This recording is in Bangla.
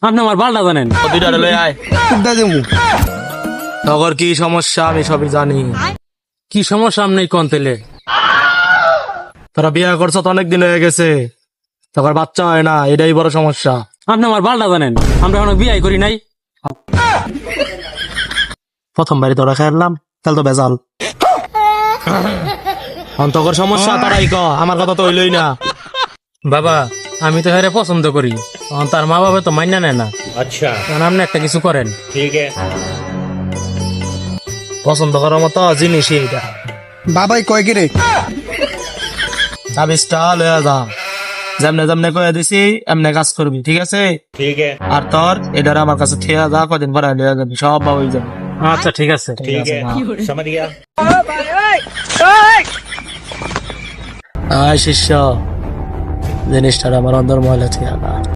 আপনি আমার বালটা জানেন। তখন কি সমস্যা আমি সবই জানি। কি সমস্যা আপনি কোন তেলে? তোরা বিয়ে করছো তো অনেক দিন হয়ে গেছে, তখন বাচ্চা হয় না, এটাই বড় সমস্যা। আপনি আমার বালটা জানেন, আমরা এখন বিয়ে করি নাই। প্রথমবারই তোরা খেলাম, তাহলে তো বেজাল। অন্তকর সমস্যা তারাই ক, আমার কথা তো হইলই না। বাবা আমি তো হেরে পছন্দ করি, তার মা বাবা তো মান্য নেয় না। अच्छा কারণ আপনি একটা কিছু করেন। ठीक है। পছন্দ করার মতো জিনিসই এটা। বাবাই কয় কি রে? তাবিজটা লয়ে যা, যেমনে যেমনে কয়ে দিছি এমনে কাজ করবি, ঠিক আছে? ठीक है আর তোর এটার আমার কাছে ঠিয়া যা, কদিন পরে লয়ে যাবি, সব বাবুই যাবে। আচ্ছা ঠিক আছে। ठीक है समझ गया। শিষ্য, জিনিসটার আমার অন্তর মহলে ঠিয়া না।